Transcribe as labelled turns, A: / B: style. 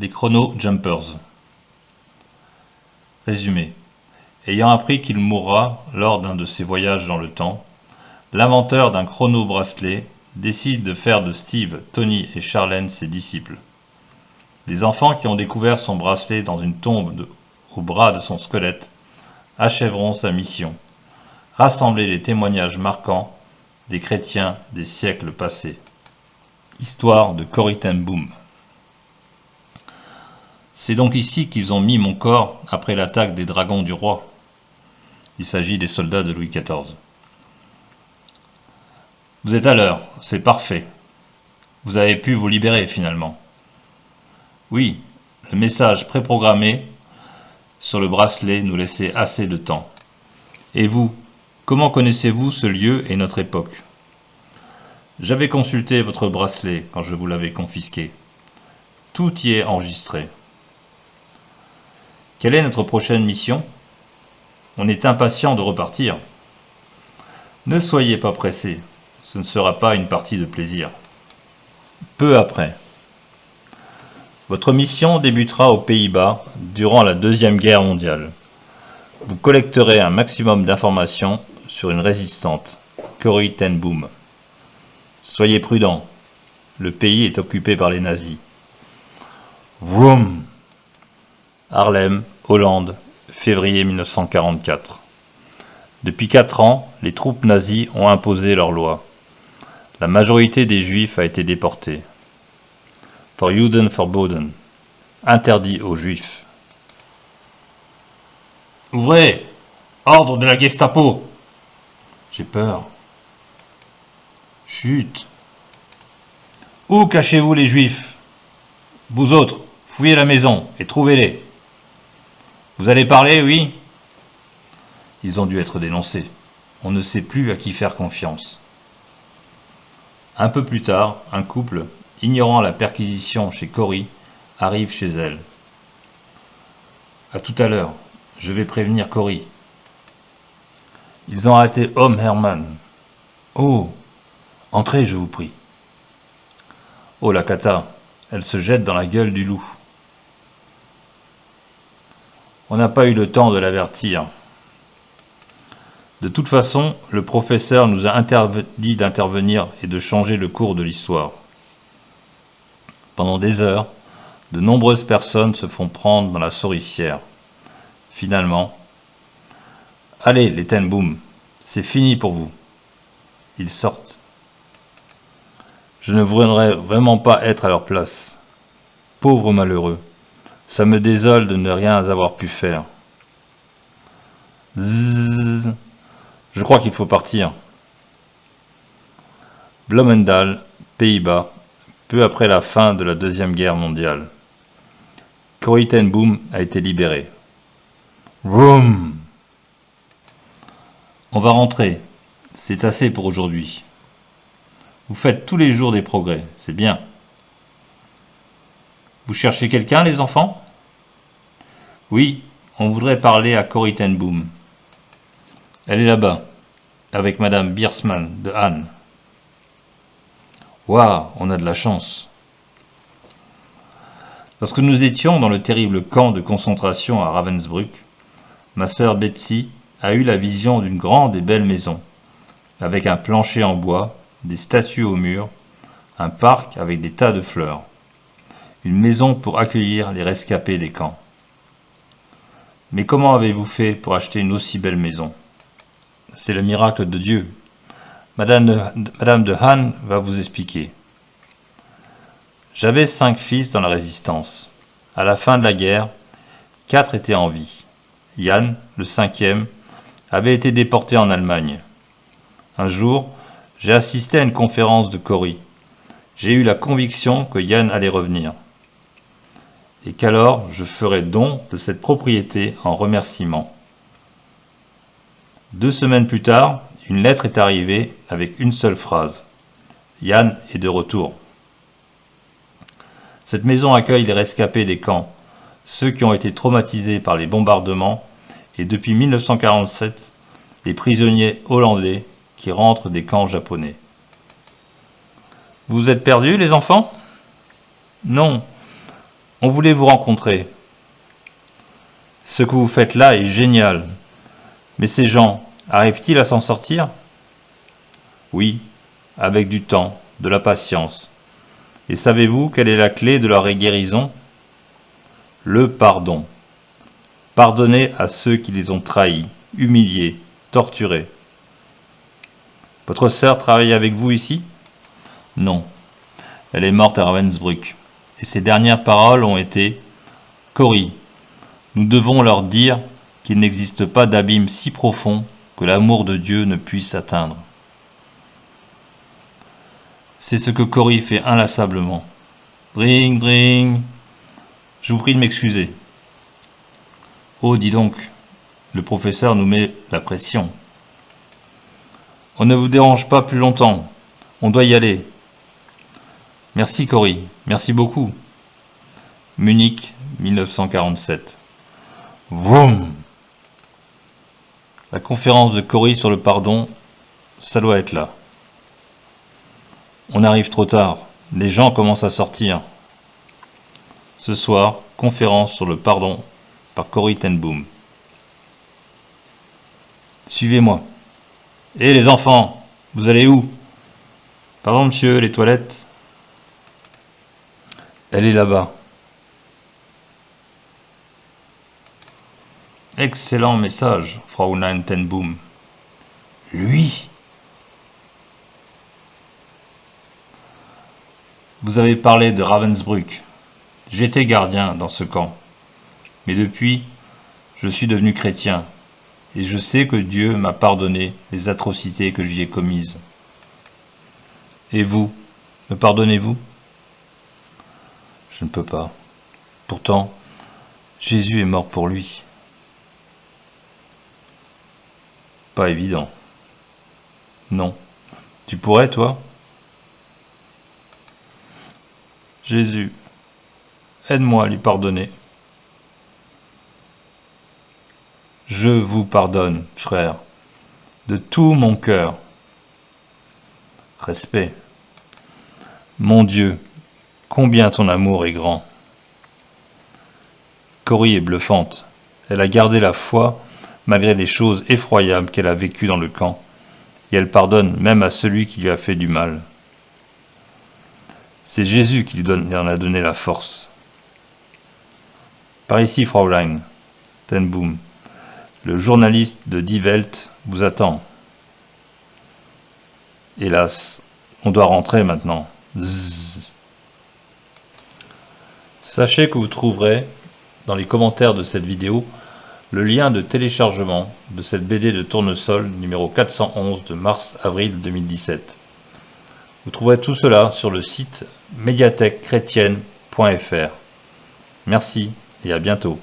A: Les Chrono Jumpers. Résumé. Ayant appris qu'il mourra lors d'un de ses voyages dans le temps, l'inventeur d'un chrono-bracelet décide de faire de Steve, Tony et Charlène ses disciples. Les enfants qui ont découvert son bracelet dans une tombe au bras de son squelette achèveront sa mission, rassembler les témoignages marquants des chrétiens des siècles passés. Histoire de Corrie ten Boom. C'est donc ici qu'ils ont mis mon corps après l'attaque des dragons du roi. Il s'agit des soldats de Louis XIV. Vous êtes à l'heure, c'est parfait. Vous avez pu vous libérer finalement. Oui, le message préprogrammé sur le bracelet nous laissait assez de temps. Et vous, comment connaissez-vous ce lieu et notre époque? J'avais consulté votre bracelet quand je vous l'avais confisqué. Tout y est enregistré. Quelle est notre prochaine mission? On est impatient de repartir. Ne soyez pas pressés, ce ne sera pas une partie de plaisir. Peu après. Votre mission débutera aux Pays-Bas durant la Deuxième Guerre mondiale. Vous collecterez un maximum d'informations sur une résistante, Corrie ten Boom. Soyez prudents, le pays est occupé par les nazis. Vroom! Haarlem, Hollande, février 1944. Depuis 4 ans, les troupes nazies ont imposé leurs lois. La majorité des Juifs a été déportée. For Juden verboten. Interdit aux Juifs. Ouvrez! Ordre de la Gestapo! J'ai peur. Chut! Où cachez-vous les Juifs? Vous autres, fouillez la maison et trouvez-les. Vous allez parler, oui? Ils ont dû être dénoncés. On ne sait plus à qui faire confiance. Un peu plus tard, un couple, ignorant la perquisition chez Corrie, arrive chez elle. À tout à l'heure, je vais prévenir Corrie. Ils ont arrêté Homme Herman. Oh, entrez, je vous prie. Oh la cata, elle se jette dans la gueule du loup. On n'a pas eu le temps de l'avertir. De toute façon, le professeur nous a interdit d'intervenir et de changer le cours de l'histoire. Pendant des heures, de nombreuses personnes se font prendre dans la souricière. Finalement, allez les ten Boom, c'est fini pour vous. Ils sortent. Je ne voudrais vraiment pas être à leur place. Pauvres malheureux. Ça me désole de ne rien avoir pu faire. Zzzz. Je crois qu'il faut partir. Bloemendaal, Pays-Bas, peu après la fin de la Deuxième Guerre mondiale. Corrie ten Boom a été libérée. Vroom! On va rentrer. C'est assez pour aujourd'hui. Vous faites tous les jours des progrès, c'est bien. Vous cherchez quelqu'un, les enfants? Oui, on voudrait parler à Corrie ten Boom. Elle est là-bas, avec Madame Biersman de Anne. Waouh, on a de la chance. Lorsque nous étions dans le terrible camp de concentration à Ravensbrück, ma sœur Betsy a eu la vision d'une grande et belle maison, avec un plancher en bois, des statues au mur, un parc avec des tas de fleurs. Une maison pour accueillir les rescapés des camps. Mais comment avez-vous fait pour acheter une aussi belle maison? C'est le miracle de Dieu. Madame de Han va vous expliquer. J'avais 5 fils dans la résistance. À la fin de la guerre, 4 étaient en vie. Yann, le 5e, avait été déporté en Allemagne. Un jour, j'ai assisté à une conférence de Corrie. J'ai eu la conviction que Yann allait revenir. Et qu'alors je ferai don de cette propriété en remerciement. 2 semaines plus tard, une lettre est arrivée avec une seule phrase. Yann est de retour. Cette maison accueille les rescapés des camps, ceux qui ont été traumatisés par les bombardements et depuis 1947, les prisonniers hollandais qui rentrent des camps japonais. Vous êtes perdus, les enfants? Non. On voulait vous rencontrer. Ce que vous faites là est génial. Mais ces gens, arrivent-ils à s'en sortir? Oui, avec du temps, de la patience. Et savez-vous quelle est la clé de leur guérison? Le pardon. Pardonnez à ceux qui les ont trahis, humiliés, torturés. Votre sœur travaille avec vous ici? Non. Elle est morte à Ravensbrück. Et ses dernières paroles ont été « Cory, nous devons leur dire qu'il n'existe pas d'abîme si profond que l'amour de Dieu ne puisse atteindre. » C'est ce que Cory fait inlassablement. Dring, dring. Je vous prie de m'excuser. Oh, dis donc, le professeur nous met la pression. On ne vous dérange pas plus longtemps. On doit y aller. Merci Cory, merci beaucoup. Munich, 1947. Vroom. La conférence de Cory sur le pardon, ça doit être là. On arrive trop tard, les gens commencent à sortir. Ce soir, conférence sur le pardon par Corrie ten Boom. Suivez-moi. Hé les enfants, vous allez où? Pardon monsieur, les toilettes? Elle est là-bas. Excellent message, Fraulein ten Boom. Lui? Vous avez parlé de Ravensbrück. J'étais gardien dans ce camp. Mais depuis, je suis devenu chrétien. Et je sais que Dieu m'a pardonné les atrocités que j'y ai commises. Et vous, me pardonnez-vous? Je ne peux pas. Pourtant, Jésus est mort pour lui. Pas évident. Non. Tu pourrais, toi? Jésus, aide-moi à lui pardonner. Je vous pardonne, frère, de tout mon cœur. Respect. Mon Dieu, combien ton amour est grand. Cory est bluffante. Elle a gardé la foi malgré les choses effroyables qu'elle a vécues dans le camp, et elle pardonne même à celui qui lui a fait du mal. C'est Jésus qui lui en a donné la force. Par ici, Fraulein ten Boom. Le journaliste de Die Welt vous attend. Hélas, on doit rentrer maintenant. Zzz. Sachez que vous trouverez dans les commentaires de cette vidéo le lien de téléchargement de cette BD de Tournesol numéro 411 de mars-avril 2017. Vous trouverez tout cela sur le site médiathèquechrétienne.fr. Merci et à bientôt.